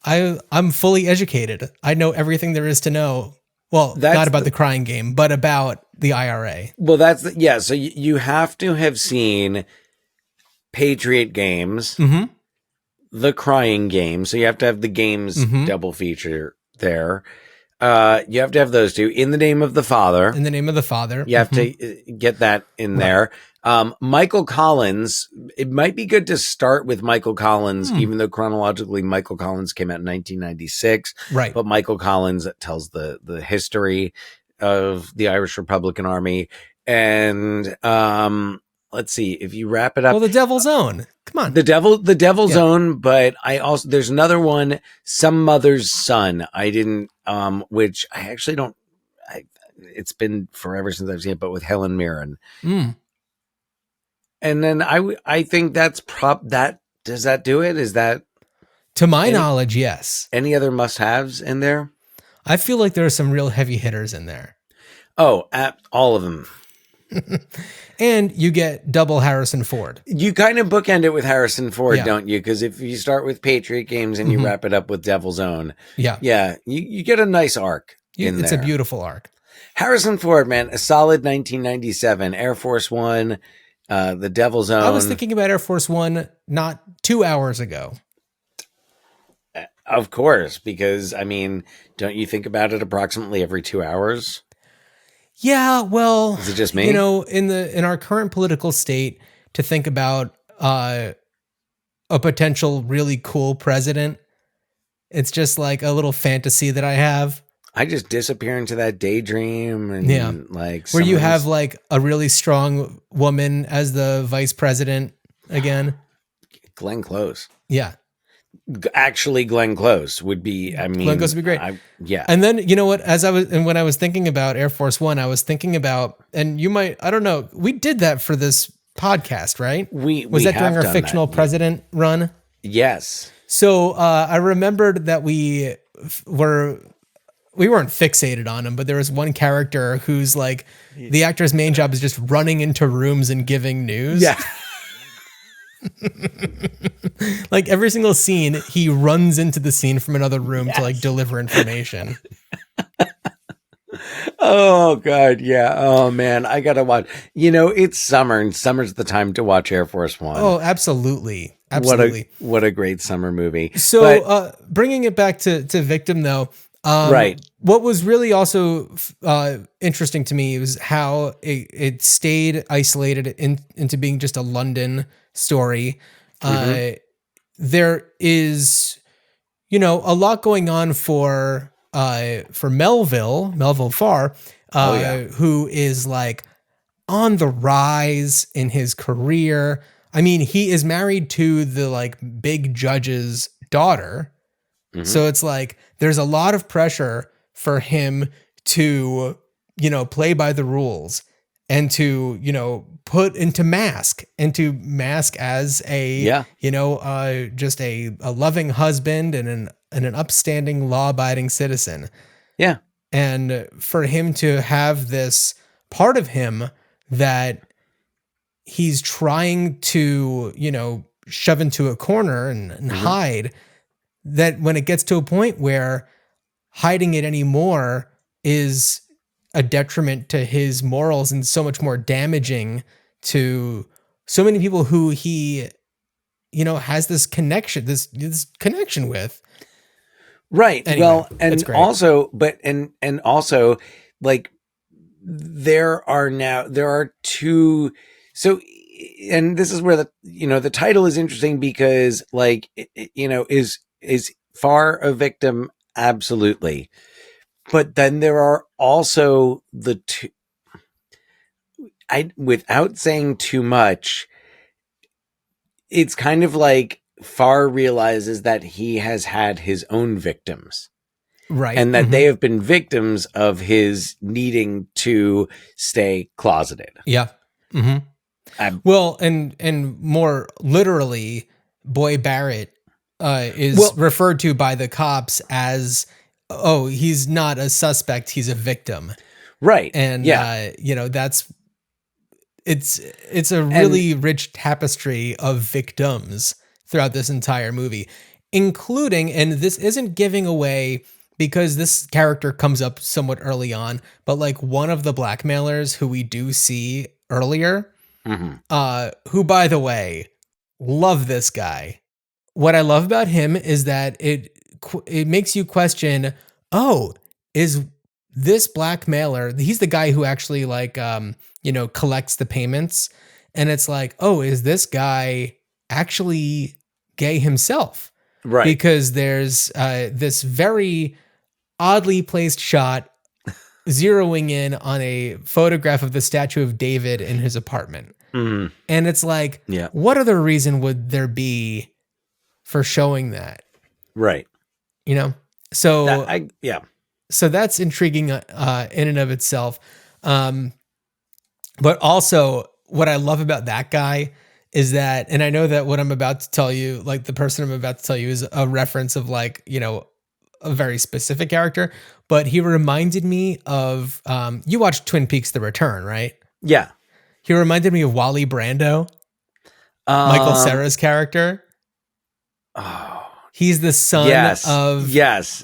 D: I'm fully educated. I know everything there is to know. Well, not about the crying game, but about the IRA.
E: Well, so you have to have seen Patriot Games, The Crying Game. So you have to have the games double feature there. You have to have those two. In the Name of the Father.
D: In the Name of the Father.
E: You have to get that in there. Michael Collins, it might be good to start with Michael Collins, even though chronologically Michael Collins came out in 1996.
D: Right.
E: But Michael Collins tells the history of the Irish Republican Army. And let's see, if you wrap it up.
D: Well, The Devil's Own. Come on.
E: The Devil's Own, but there's another one, Some Mother's Son. I didn't, which I actually don't, it's been forever since I've seen it, but with Helen Mirren. And then I think does that do it? Is that?
D: To my knowledge, yes.
E: Any other must-haves in there?
D: I feel like there are some real heavy hitters in there.
E: Oh, all of them.
D: And you get double Harrison Ford.
E: You kind of bookend it with Harrison Ford, don't you? Because if you start with Patriot Games and you wrap it up with Devil's Own, you get a nice arc in there.
D: It's a beautiful arc.
E: Harrison Ford, man, a solid 1997, Air Force One, The Devil's Own.
D: I was thinking about Air Force One not 2 hours ago.
E: Of course, because, I mean, don't you think about it approximately every 2 hours?
D: Yeah, well,
E: is it just me?
D: You know, in our current political state, to think about a potential really cool president, it's just like a little fantasy that I have.
E: I just disappear into that daydream and
D: like where you have like a really strong woman as the vice president again.
E: Glenn Close.
D: Yeah.
E: Actually, Glenn Close would be, I mean,
D: Glenn Close would be great.
E: Yeah.
D: And then, you know what, when I was thinking about Air Force One, I was thinking about, and you might, I don't know, we did that for this podcast, right? Was that during our fictional president run?
E: Yes.
D: So I remembered that we weren't fixated on him, but there was one character who's like, the actor's main job is just running into rooms and giving news.
E: Yeah.
D: Like every single scene, he runs into the scene from another room to like deliver information.
E: Oh God, yeah. Oh man, I gotta watch. You know, it's summer, and summer's the time to watch Air Force One.
D: Oh, absolutely, absolutely.
E: What a great summer movie.
D: So, bringing it back to Victim, though.
E: Right.
D: What was really also interesting to me was how it stayed isolated into being just a London story. There is, you know, a lot going on for Melville Farr, who is like on the rise in his career. I mean, he is married to the like big judge's daughter. So it's like there's a lot of pressure for him to, you know, play by the rules and to, you know, put into mask as a, you know, just a loving husband and an upstanding law-abiding citizen.
E: Yeah.
D: And for him to have this part of him that he's trying to, you know, shove into a corner and hide, that when it gets to a point where hiding it anymore is a detriment to his morals and so much more damaging to so many people who he, you know, has this connection with.
E: Right.
D: Anyway,
E: well, and also like there are two. So, and this is where the title is interesting because like, is Farr a victim? Absolutely. But then there are also the two, without saying too much, it's kind of like Farr realizes that he has had his own victims.
D: Right.
E: And that they have been victims of his needing to stay closeted.
D: Yeah. Well, and more literally, Boy Barrett is referred to by the cops as, oh, he's not a suspect, he's a victim.
E: Right.
D: And it's a really rich tapestry of victims throughout this entire movie, including, and this isn't giving away because this character comes up somewhat early on, but like one of the blackmailers who we do see earlier, who, by the way, love this guy. What I love about him is that it makes you question, oh, is this blackmailer, he's the guy who actually like, collects the payments. And it's like, oh, is this guy actually gay himself?
E: Right.
D: Because there's this very oddly placed shot zeroing in on a photograph of the statue of David in his apartment. And it's like, what other reason would there be for showing that?
E: Right.
D: So so that's intriguing in and of itself. But also what I love about that guy is that, and I know that what I'm about to tell you, like the person I'm about to tell you is a reference of like, a very specific character, but he reminded me of, you watched Twin Peaks: The Return, right?
E: Yeah.
D: He reminded me of Wally Brando, Michael Cera's character.
E: Oh,
D: he's the son of
E: who's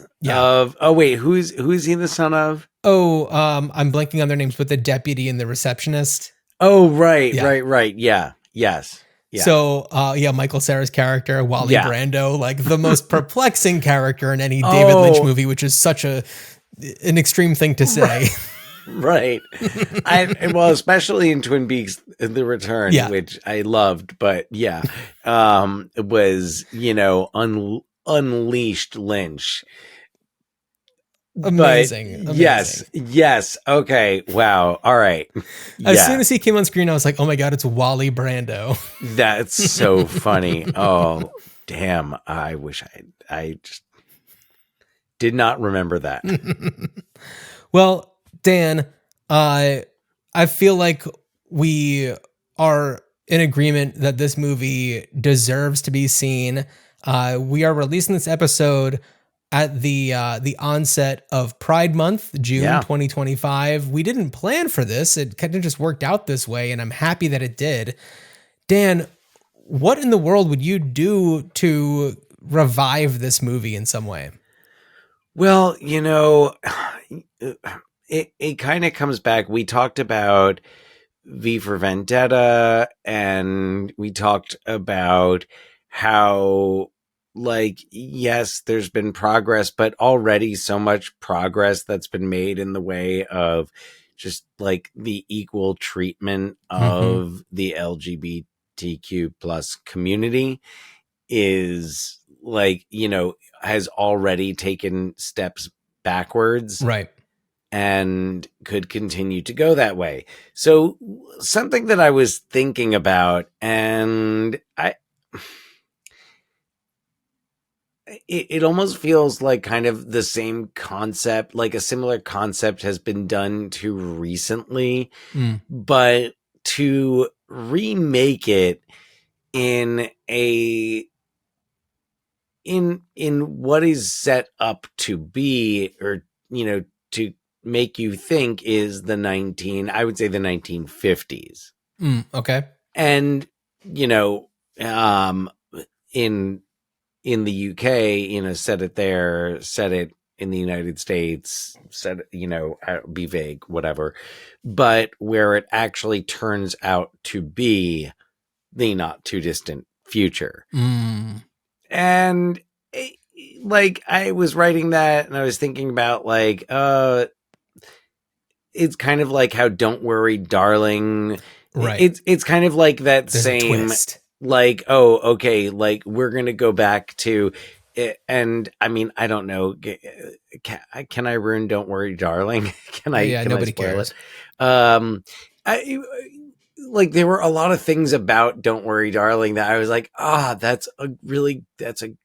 E: he the son of?
D: I'm blanking on their names, but the deputy and the receptionist.
E: Oh, right. Yeah. Yes. Yeah.
D: So, Michael Cera's character, Wally Brando, like the most perplexing character in any David Lynch movie, which is such an extreme thing to say.
E: Right. Especially in Twin Peaks: The Return, which I loved, but it was, unleashed Lynch.
D: Amazing.
E: Yes. Okay. Wow. All right.
D: As soon as he came on screen, I was like, oh my God, it's Wally Brando.
E: That's so funny. Oh, damn. I wish I just did not remember that.
D: Well, Dan, I feel like we are in agreement that this movie deserves to be seen. We are releasing this episode at the onset of Pride Month, June 2025. We didn't plan for this. It kind of just worked out this way, and I'm happy that it did. Dan, what in the world would you do to revive this movie in some way?
E: Well, it kind of comes back. We talked about V for Vendetta, and we talked about how, like, yes, there's been progress, but already so much progress that's been made in the way of just like the equal treatment of the LGBTQ plus community is like, has already taken steps backwards.
D: Right.
E: And could continue to go that way. So something that I was thinking about, and it almost feels like kind of the same concept, like a similar concept has been done to recently, but to remake it in what is set up to be, or, to make you think is the 1950s.
D: Okay.
E: And, in the UK, set it there, set it in the United States, set, be vague, whatever. But where it actually turns out to be the not too distant future. And like, I was writing that and I was thinking about like, it's kind of like how Don't Worry, Darling.
D: Right.
E: It's kind of like that.
D: There's
E: same, like, oh, okay, like we're going to go back to it. And I mean, I don't know. Can I ruin Don't Worry, Darling? Can
D: nobody cares.
E: Like, there were a lot of things about Don't Worry, Darling that I was like, that's a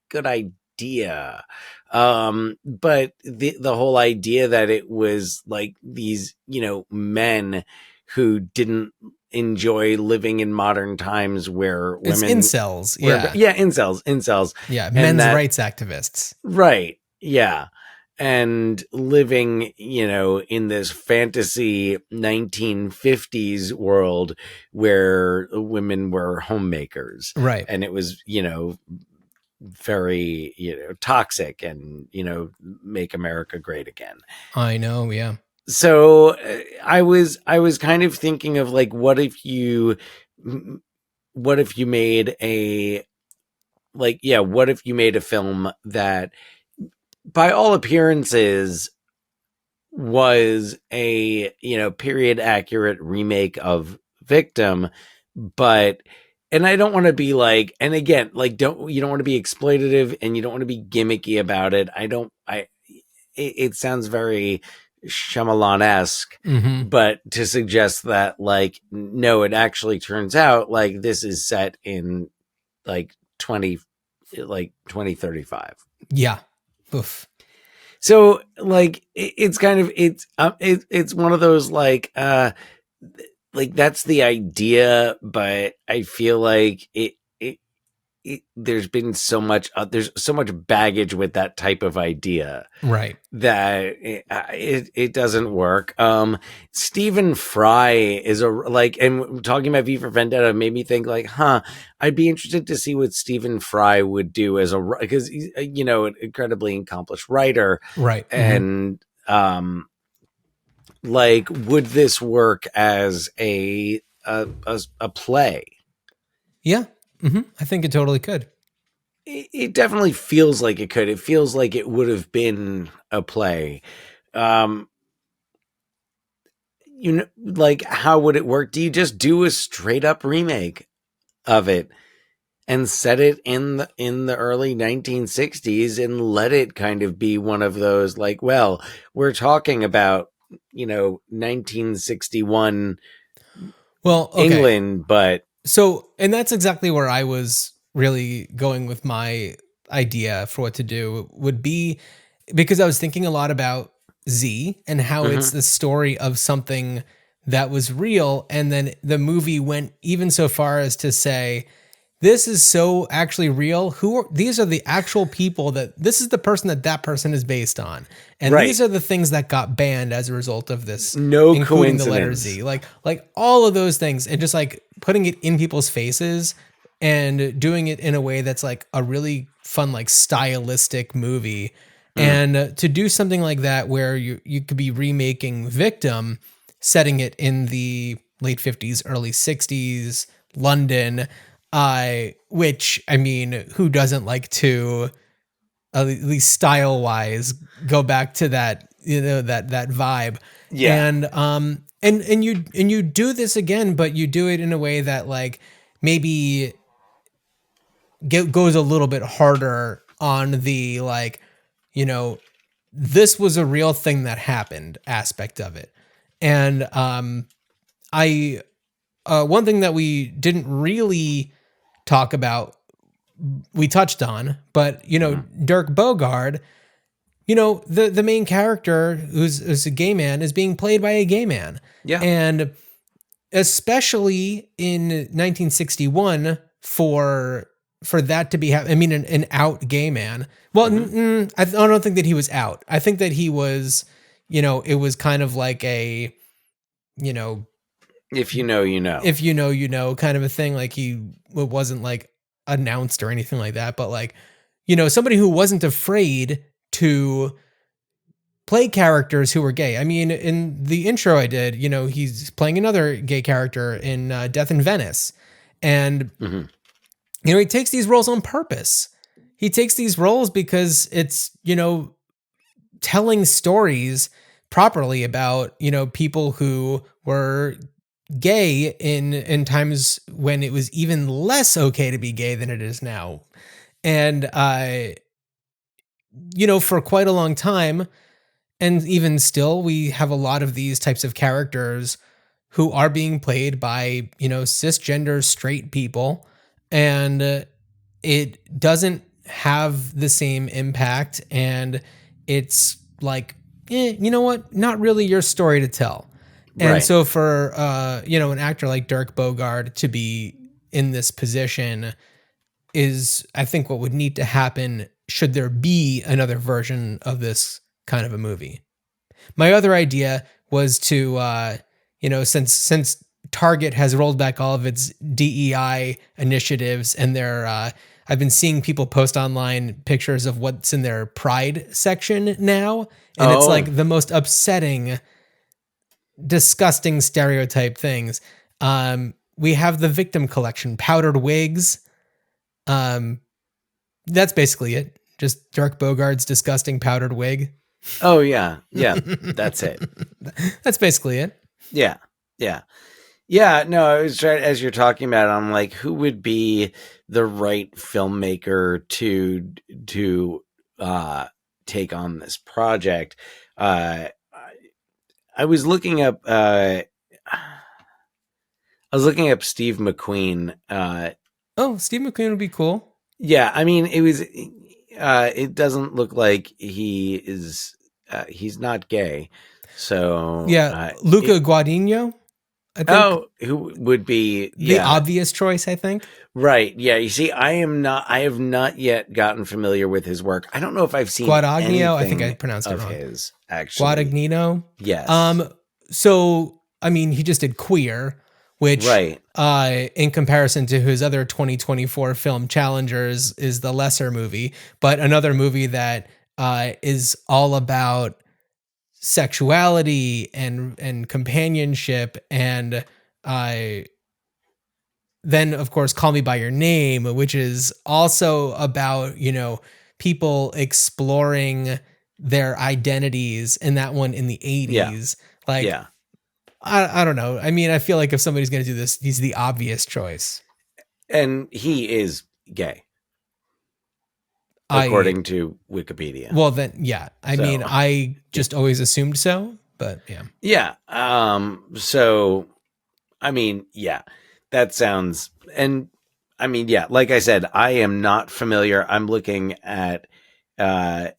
E: good idea. But the whole idea that it was like these, men who didn't enjoy living in modern times where women,
D: incels.
E: Incels.
D: Yeah. Men's rights activists.
E: Right. Yeah. and living, in this fantasy 1950s world where women were homemakers.
D: Right.
E: And it was, very, toxic and, make America great again.
D: I know. Yeah.
E: So I was kind of thinking of like, what if you made a, what if you made a film that by all appearances was a, period accurate remake of Victim, and I don't want to be like, and again, like, you don't want to be exploitative and you don't want to be gimmicky about it. It sounds very Shyamalan-esque, but to suggest that like, no, it actually turns out like this is set in like 2035.
D: Yeah. Oof.
E: So like it's kind of it's one of those like that's the idea, but I feel like there's been so much there's so much baggage with that type of idea,
D: right,
E: that it doesn't work. Stephen Fry is and talking about V for Vendetta made me think like, I'd be interested to see what Stephen Fry would do because he's an incredibly accomplished writer,
D: right,
E: and would this work as a play?
D: Yeah. I think it totally could.
E: It definitely feels like it could. It feels like it would have been a play. How would it work? Do you just do a straight up remake of it and set it in the early 1960s and let it kind of be one of those like, well, we're talking about 1961 England, but
D: and that's exactly where I was really going with my idea for what to do would be, because I was thinking a lot about Z and how it's the story of something that was real. And then the movie went even so far as to say, this is so actually real. These are the actual people this is the person that person is based on. And these are the things that got banned as a result of this.
E: No
D: including
E: coincidence.
D: The letter Z, like all of those things, and just like putting it in people's faces and doing it in a way that's like a really fun, like stylistic movie. And to do something like that, where you could be remaking Victim, setting it in the late 50s, early 60s, London, which, I mean, who doesn't like to, at least style wise, go back to that, that vibe.
E: Yeah.
D: And you do this again, but you do it in a way that like maybe goes a little bit harder on the like, this was a real thing that happened aspect of it. And one thing that we didn't really talk about, we touched on, but Dirk Bogarde, the main character who's a gay man is being played by a gay man.
E: Yeah.
D: And especially in 1961 for that to be an out gay man. Well, I don't think that he was out. I think that he was, it was kind of like a,
E: if you know,
D: if you know kind of a thing. Like it wasn't like announced or anything like that, but like, somebody who wasn't afraid to play characters who were gay. I mean, in the intro I did, he's playing another gay character in Death in Venice. And, he takes these roles on purpose. He takes these roles because it's, telling stories properly about, people who were gay in times when it was even less okay to be gay than it is now. And, for quite a long time, and even still, we have a lot of these types of characters who are being played by, cisgender straight people. And it doesn't have the same impact. And it's like, you know what? Not really your story to tell. And so for, an actor like Dirk Bogarde to be in this position is, I think, what would need to happen should there be another version of this kind of a movie. My other idea was to, since Target has rolled back all of its DEI initiatives and I've been seeing people post online pictures of what's in their Pride section now. And it's like the most upsetting, disgusting stereotype things. We have the victim collection, powdered wigs. That's basically it. Just Dirk Bogarde's disgusting powdered wig.
E: Oh yeah. Yeah. That's it.
D: That's basically it.
E: Yeah. Yeah. Yeah. No, I was trying, as you're talking about it, I'm like, who would be the right filmmaker to take on this project? I was looking up, Steve McQueen.
D: Steve McQueen would be cool.
E: Yeah. I mean, it doesn't look like he is, he's not gay. So
D: yeah, Luca Guadagnino. I think
E: who would be
D: the obvious choice? I think. Right.
E: Yeah. You see, I have not yet gotten familiar with his work. I don't know if I've seen
D: Guadagnino. I think I pronounced it wrong.
E: His actually
D: Guadagnino.
E: Yes.
D: So I mean, he just did Queer, which, in comparison to his other 2024 film Challengers, is the lesser movie, but another movie that is all about sexuality and companionship, and then of course Call Me by Your Name, which is also about people exploring their identities, and that one in the 80s. I don't know. I mean, I feel like if somebody's going to do this, he's the obvious choice.
E: And he is gay. According to Wikipedia.
D: Well, then, yeah. I mean, I just always assumed so, but yeah.
E: Yeah. So, I mean, yeah, that sounds, and I mean, yeah, like I said, I am not familiar. I'm looking at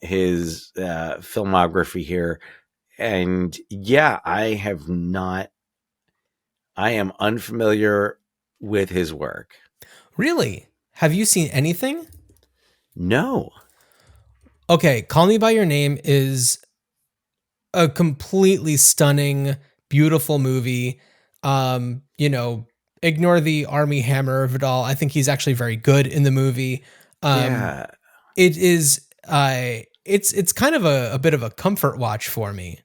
E: his filmography here, and yeah, I am unfamiliar with his work.
D: Really? Have you seen anything?
E: No.
D: Okay, Call Me by Your Name is a completely stunning, beautiful movie. Ignore the Army Hammer of it all. I think he's actually very good in the movie. It is. It's kind of a bit of a comfort watch for me,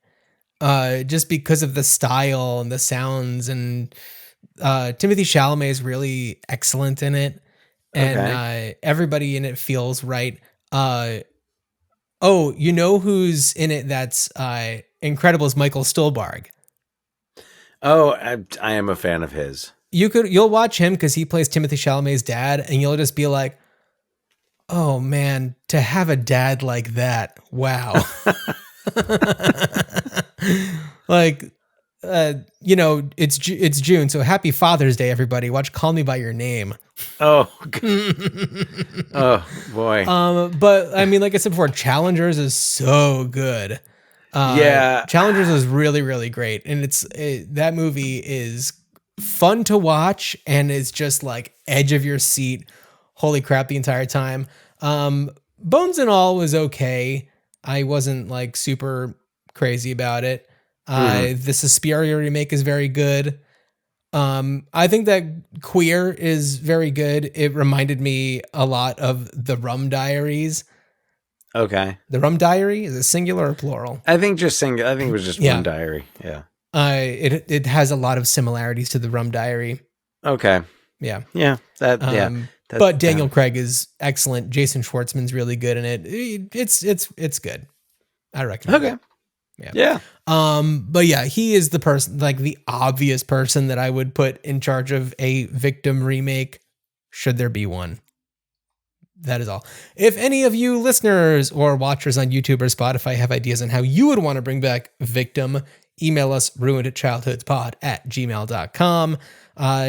D: just because of the style and the sounds, and Timothée Chalamet is really excellent in it. And everybody in it feels right. Who's in it that's incredible is Michael Stuhlbarg.
E: Oh, I am a fan of his.
D: You'll watch him because he plays Timothée Chalamet's dad, and you'll just be like, oh man, to have a dad like that. Wow. It's June, so happy Father's Day, everybody. Watch Call Me by Your Name.
E: Oh, oh boy.
D: But I mean, like I said before, Challengers is so good. Challengers is really, really great, and that movie is fun to watch, and it's just like edge of your seat. Holy crap, the entire time. Bones and All was okay. I wasn't like super crazy about it. The Suspiria remake is very good. I think that Queer is very good. It reminded me a lot of The Rum Diaries.
E: Okay.
D: The Rum Diary, is it singular or plural?
E: I think just singular. I think it was just one diary. Yeah.
D: It has a lot of similarities to The Rum Diary.
E: Okay.
D: Yeah.
E: Yeah.
D: But Daniel Craig is excellent. Jason Schwartzman's really good in it. It's good. I recommend it.
E: Yeah.
D: But yeah, he is the person, like the obvious person that I would put in charge of a Victim remake, should there be one. That is all. If any of you listeners or watchers on YouTube or Spotify have ideas on how you would want to bring back Victim, email us ruinedchildhoodspod@gmail.com.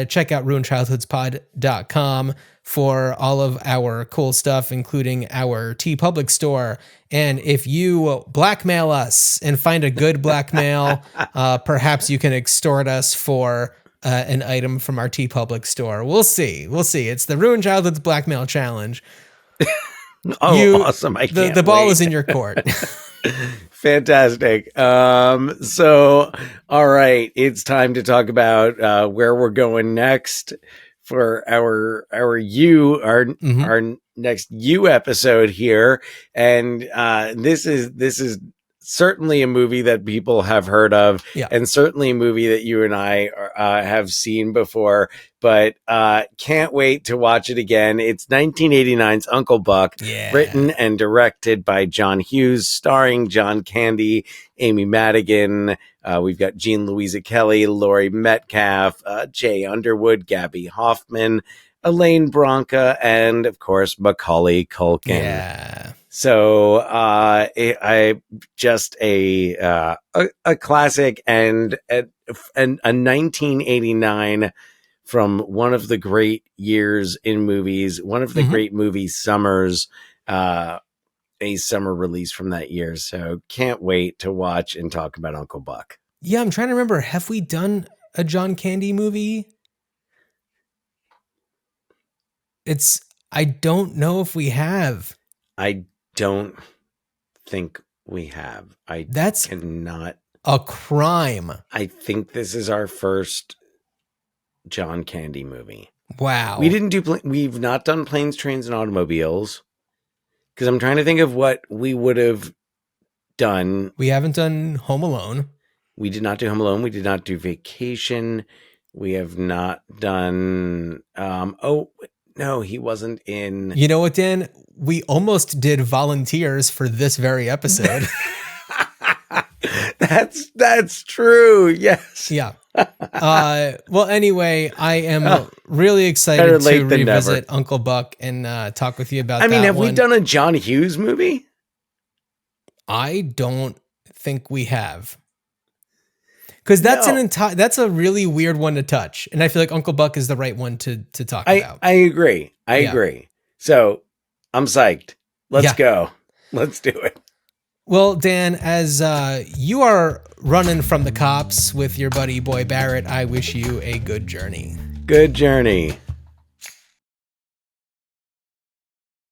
D: Check out ruinedchildhoodspod.com for all of our cool stuff, including our TeePublic store. And if you blackmail us and find a good blackmail, perhaps you can extort us for an item from our TeePublic store. We'll see. It's the Ruined Childhood's Blackmail Challenge.
E: Awesome. I can't
D: the ball
E: wait.
D: is in your court.
E: Fantastic. So, all right, it's time to talk about where we're going next for our next You episode here, and this is certainly a movie that people have heard of, and certainly a movie that you and I have seen before, but can't wait to watch it again. It's 1989's Uncle Buck, written and directed by John Hughes, starring John Candy, Amy Madigan. We've got Jean Louisa Kelly, Laurie Metcalf, Jay Underwood, Gabby Hoffman, Elaine Bronca, and of course Macaulay Culkin.
D: Yeah.
E: So I just a classic and a 1989 from one of the great years in movies, one of the great movie summers, a summer release from that year. So can't wait to watch and talk about Uncle Buck.
D: Yeah, I'm trying to remember. Have we done a John Candy movie? I don't know if we have.
E: I don't think we have.
D: That's
E: cannot
D: a crime.
E: I think this is our first John Candy movie.
D: Wow.
E: We've not done Planes, Trains, and Automobiles, because I'm trying to think of what we would have done.
D: We haven't done Home Alone.
E: We did not do Home Alone. We did not do Vacation. We have not done no, he wasn't in.
D: You know what, Dan? We almost did Volunteers for this very episode.
E: That's true. Yes.
D: Yeah. Well, anyway, I am really excited to revisit Uncle Buck and talk with you about that.
E: I mean, have we done a John Hughes movie?
D: I don't think we have. Because that's a really weird one to touch. And I feel like Uncle Buck is the right one to talk about.
E: I agree. I agree. So I'm psyched. Let's go. Let's do it.
D: Well, Dan, as you are running from the cops with your buddy Boy Barrett, I wish you a good journey.
E: Good journey.